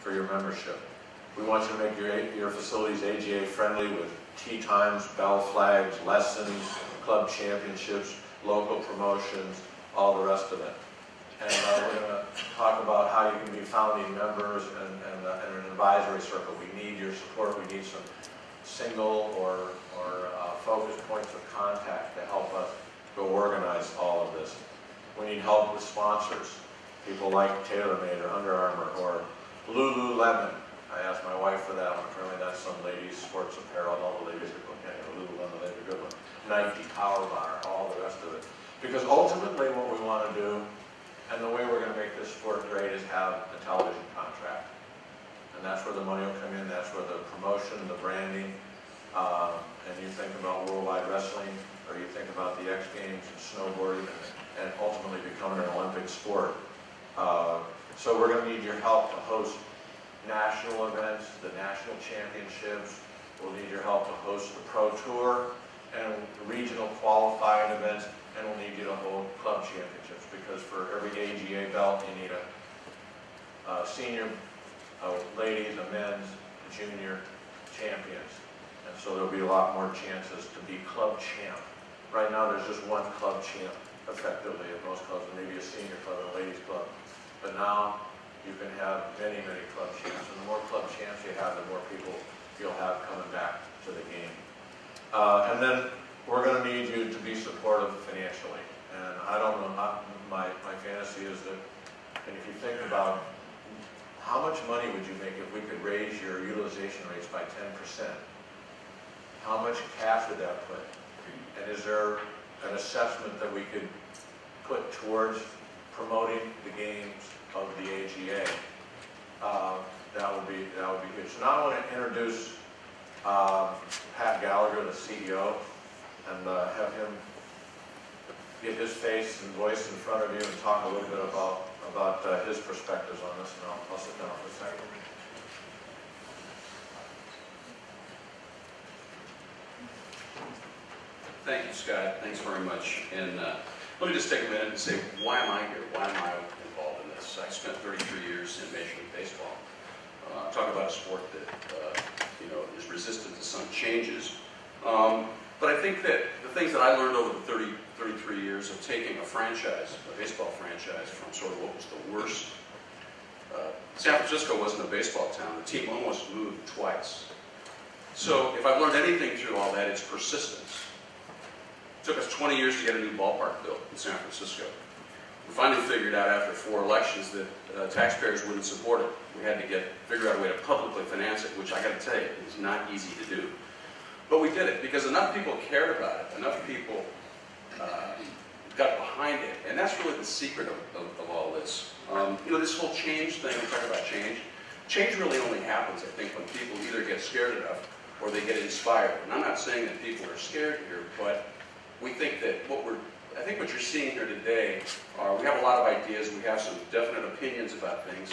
for your membership. We want you to make your facilities AGA friendly with tee times, bell flags, lessons, club championships, local promotions, all the rest of it. And we're going to talk about how you can be founding members and an advisory circle. We need your support. We need some single or focused points of contact to help us go organize all of this. We need help with sponsors, people like TaylorMade or Under Armour or Lululemon. I asked my wife for that one. Apparently that's some ladies' sports apparel. All the ladies are going, yeah, Lululemon, they're a good one. Nike, Power Bar, all the rest of it. Because ultimately what we want to do, and the way we're going to make this sport great, is have a television contract. And that's where the money will come in. That's where the promotion, the branding, and you think about worldwide wrestling, or you think about the X Games and snowboarding, and ultimately becoming an Olympic sport. So we're going to need your help to host national events, the national championships. We'll need your help to host the Pro Tour and regional qualifying events, and we'll need you to hold club championships, because for every AGA belt you need a senior, ladies, a men's, a junior champions. And so there'll be a lot more chances to be club champ. Right now there's just one club champ, effectively, at most clubs, maybe a senior club and a ladies club. But now you can have many, many club champs. And the more club champs you have, the more people you'll have coming back to the game. And then we're going to need you to be supportive financially. And I don't know, my fantasy is that, and if you think about how much money would you make if we could raise your utilization rates by 10%? How much cash would that put? And is there an assessment that we could put towards promoting the games of the AGA? That would be good. So now I want to introduce Pat Gallagher, the CEO, and have him get his face and voice in front of you and talk a little bit about his perspectives on this, and I'll sit down for a second. Thank you, Scott. Thanks very much. And let me just take a minute and say, why am I here? Why am I involved in this? I spent 33 years in Major League Baseball. Talk about a sport that is resistant to some changes. But I think that the things that I learned over the 33 years of taking a franchise, a baseball franchise, from sort of what was the worst. San Francisco wasn't a baseball town. The team almost moved twice. So if I've learned anything through all that, it's persistence. It took us 20 years to get a new ballpark built in San Francisco. We finally figured out after 4 elections that taxpayers wouldn't support it. We had to figure out a way to publicly finance it, which I got to tell you, is not easy to do. But we did it because enough people cared about it, enough people got behind it, and that's really the secret of all this. This whole change thing, we talk about change. Change really only happens, I think, when people either get scared enough or they get inspired. And I'm not saying that people are scared here, but we think that I think what you're seeing here today are, we have a lot of ideas, we have some definite opinions about things,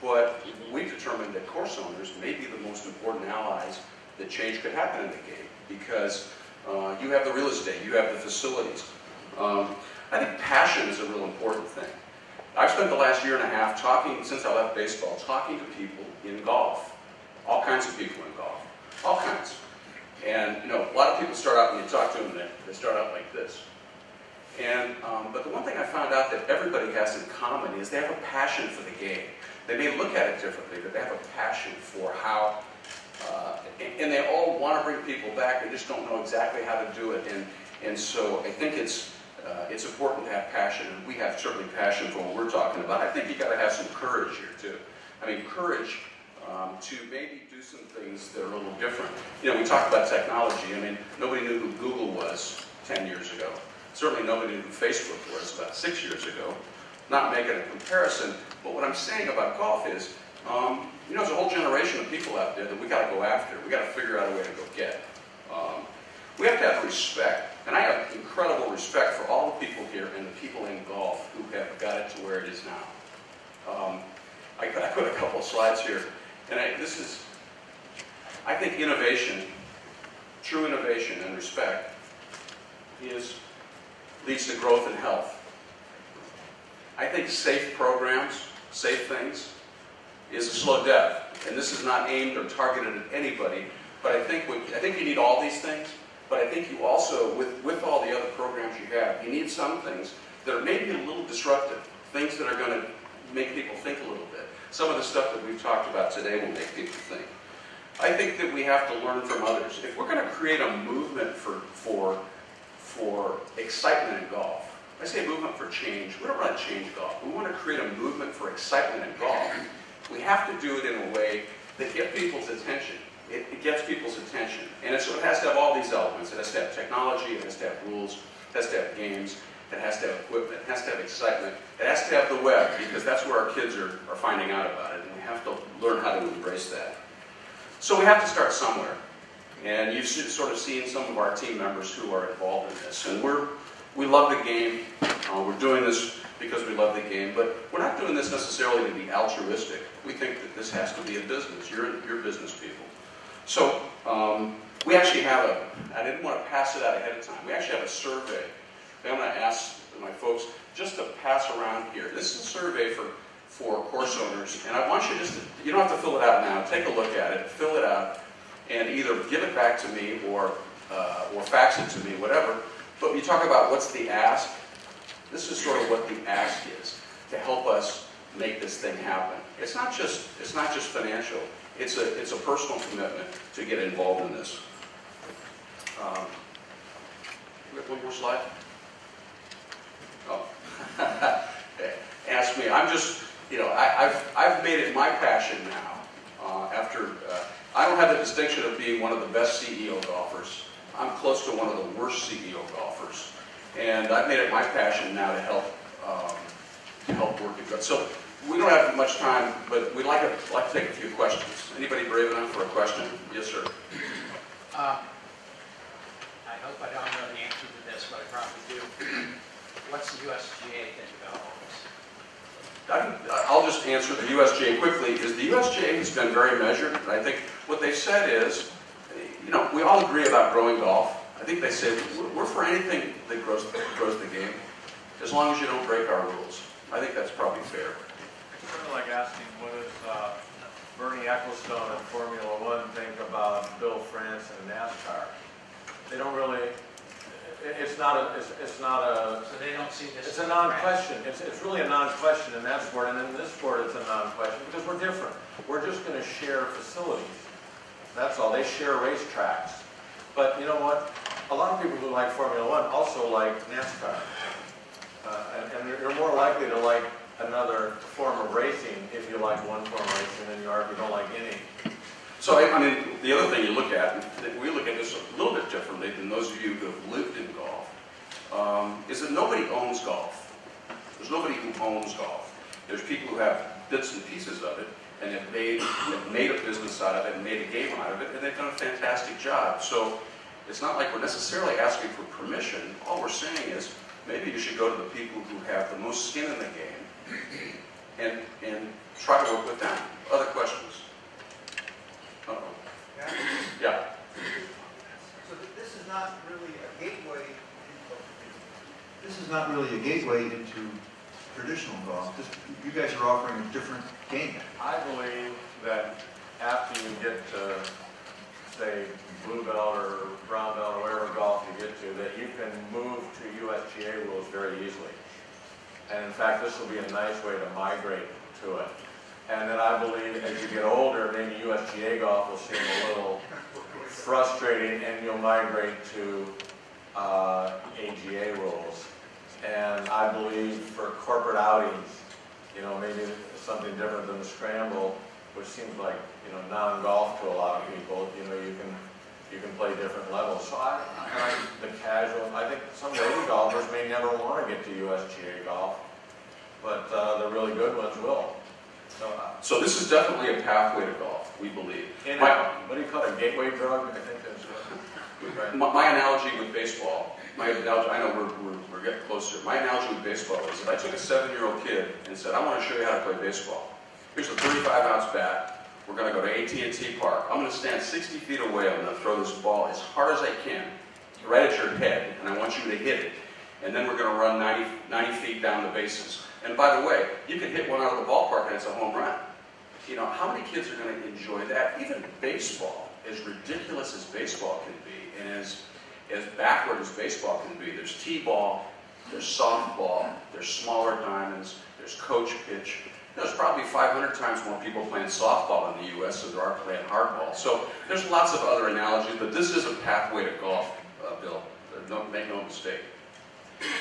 but we've determined that course owners may be the most important allies that change could happen in the game, because you have the real estate, you have the facilities. I think passion is a real important thing. I've spent the last year and a half talking, since I left baseball, talking to people in golf. All kinds of people in golf. All kinds. And, a lot of people start out, when you talk to them, they start out like this. And, but the one thing I found out that everybody has in common is they have a passion for the game. They may look at it differently, but they have a passion for how, and they all want to bring people back, they just don't know exactly how to do it. And so I think it's important to have passion, and we have certainly passion for what we're talking about. I think you got to have some courage here too. I mean, courage to maybe do some things that are a little different. We talk about technology. I mean, nobody knew who Google was 10 years ago. Certainly nobody knew who Facebook was about 6 years ago. Not making a comparison, but what I'm saying about golf is, there's a whole generation of people out there that we got to go after. We got to figure out a way to go get. We have to have respect, and I have incredible respect for all the people here and the people in golf who have got it to where it is now. I put a couple of slides here, and I think innovation, true innovation and respect, leads to growth and health. I think safe programs, safe things, is a slow death. And this is not aimed or targeted at anybody, but I think you need all these things, but I think you also, with all the other programs you have, you need some things that are maybe a little disruptive, things that are going to make people think a little bit. Some of the stuff that we've talked about today will make people think. I think that we have to learn from others. If we're going to create a movement for excitement in golf, I say movement for change. We don't want to change golf. We want to create a movement for excitement in golf. We have to do it in a way that gets people's attention. It gets people's attention. And so it has to have all these elements. It has to have technology, it has to have rules, it has to have games, it has to have equipment, it has to have excitement, it has to have the web, because that's where our kids are finding out about it, and we have to learn how to embrace that. So we have to start somewhere. And you've sort of seen some of our team members who are involved in this. And we love the game. We're doing this because we love the game, but we're not doing this necessarily to be altruistic. We think that this has to be a business. You're business people. So we actually have I didn't want to pass it out ahead of time. We actually have a survey. I'm going to ask my folks just to pass around here. This is a survey for course owners, and I want you just to, you don't have to fill it out now. Take a look at it, fill it out, and either give it back to me or fax it to me, whatever. But you talk about what's the ask. This is sort of what the ask is to help us make this thing happen. It's not just financial. It's a personal commitment to get involved in this. We have one more slide. Oh, okay. Ask me. I'm just, I've made it my passion now. I don't have the distinction of being one of the best CEO golfers. I'm close to one of the worst CEO golfers, and I've made it my passion now to help work it good. So we don't have much time, but we'd like to take a few questions. Anybody brave enough for a question? Yes, sir. I hope I don't know the answer to this, but I probably do. What's the USGA think about all this? I'll just answer the USGA quickly. The USGA has been very measured. I think what they've said is, we all agree about growing golf. I think they say we're for anything that grows the game, as long as you don't break our rules. I think that's probably fair. It's sort of like asking what does Bernie Ecclestone in Formula One think about Bill France and NASCAR. They don't really. It's not a. So they don't see this. It's a non-question. It's really a non-question in that sport, and in this sport, it's a non-question because we're different. We're just going to share facilities. That's all. They share racetracks. But you know what? A lot of people who like Formula One also like NASCAR, and you're more likely to like another form of racing if you like one form of racing than you are if you don't like any. So, I mean, the other thing you look at, we look at this a little bit differently than those of you who have lived in golf, is that nobody owns golf. There's nobody who owns golf. There's people who have bits and pieces of it, and have made a business out of it, and made a game out of it, and they've done a fantastic job. So, it's not like we're necessarily asking for permission. All we're saying is, maybe you should go to the people who have the most skin in the game, and try to work with them. Other questions? Yeah. So this is not really a gateway. This is not really a gateway into traditional golf. You guys are offering a different game. I believe that after you get to, say, blue belt or brown belt or whatever golf you get to, that you can move to USGA rules very easily. And in fact, this will be a nice way to migrate to it. And then I believe as you get older, maybe USGA golf will seem a little frustrating and you'll migrate to AGA rules. And I believe for corporate outings, maybe something different than the scramble, which seems like, non-golf to a lot of people, you can play different levels. So I the casual, I think some lady golfers may never want to get to USGA golf, but the really good ones will. So this is definitely a pathway to golf, we believe. What do you call it, a gateway drug? I think that's my analogy with baseball, I know we're getting closer. My analogy with baseball is if I took a 7-year-old kid and said, I want to show you how to play baseball. Here's a 35-ounce bat. We're going to go to AT&T Park. I'm going to stand 60 feet away. I'm going to throw this ball as hard as I can, right at your head, and I want you to hit it. And then we're going to run 90 feet down the bases. And by the way, you can hit one out of the ballpark and it's a home run. You know, how many kids are going to enjoy that? Even baseball, as ridiculous as baseball can be, and as backward as baseball can be, there's t-ball, there's softball, there's smaller diamonds, there's coach pitch. There's probably 500 times more people playing softball in the U.S. than there are playing hardball. So there's lots of other analogies, but this is a pathway to golf, Bill. Make no mistake.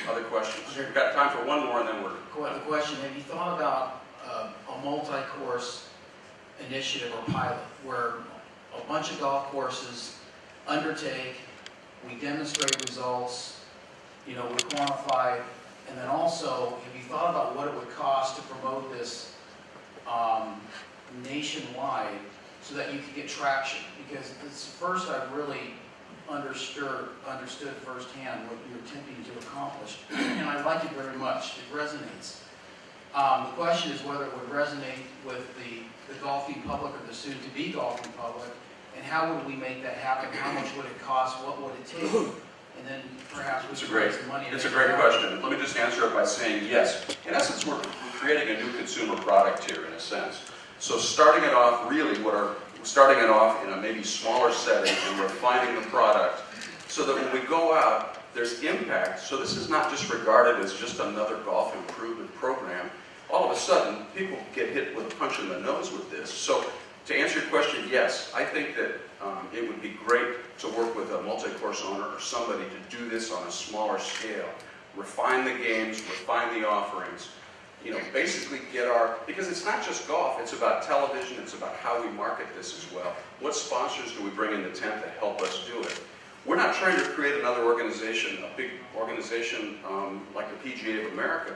Other questions? We've got time for one more, and then we're... The question, have you thought about a multi-course initiative or pilot where a bunch of golf courses undertake, we demonstrate results, you know, we quantify, and then also, have you thought about what it would cost to promote this nationwide so that you could get traction? Because it's first I've really understood firsthand what you're attempting to accomplish, and I like it very much. It resonates. The question is whether it would resonate with the golfing public or the soon-to-be golfing public, and how would we make that happen? How much would it cost? What would it take? And then perhaps we could raise some money. It's a great question. Let me just answer it by saying yes. In essence, we're creating a new consumer product here, in a sense. So starting it off, really, starting it off in a maybe smaller setting and refining the product so that when we go out, there's impact. So this is not just regarded as just another golf improvement program. All of a sudden, people get hit with a punch in the nose with this. So to answer your question, yes, I think that it would be great to work with a multi-course owner or somebody to do this on a smaller scale. Refine the games, refine the offerings, you know, basically get because it's not just golf, it's about television, it's about how we market this as well. What sponsors do we bring in the tent to help us do it? We're not trying to create another organization, a big organization like the PGA of America,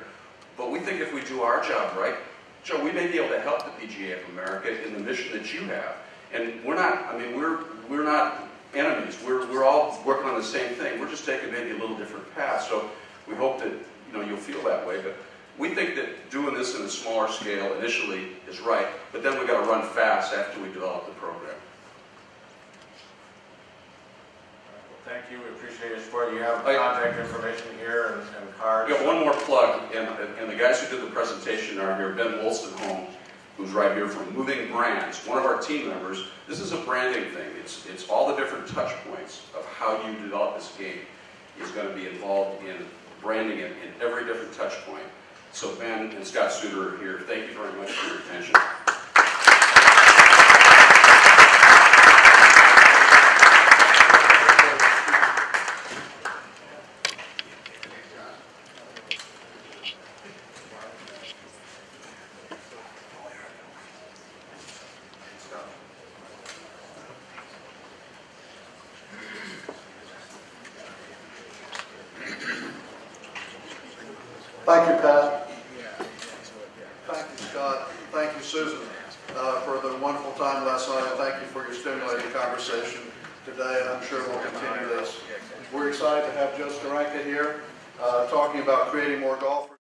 but we think if we do our job right, Joe, we may be able to help the PGA of America in the mission that you have. And we're not, I mean, we're not enemies. We're all working on the same thing. We're just taking maybe a little different path. So we hope that, you know, you'll feel that way. But we think that doing this in a smaller scale initially is right, but then we've got to run fast after we develop the program. Thank you. We appreciate your support. You have contact information here and cards. We got one more plug, and the guys who did the presentation are here. Ben Wolstenholme, who's right here from Moving Brands, one of our team members. This is a branding thing. It's all the different touch points of how you develop this game is going to be involved in branding it in every different touch point. So Ben and Scott Suter are here. Thank you very much for your attention. Thank you, Pat. Thank you, Scott. Thank you, Susan, for the wonderful time last night. And thank you for your stimulating conversation today, and I'm sure we'll continue this. We're excited to have Joe Steranka here talking about creating more golfers.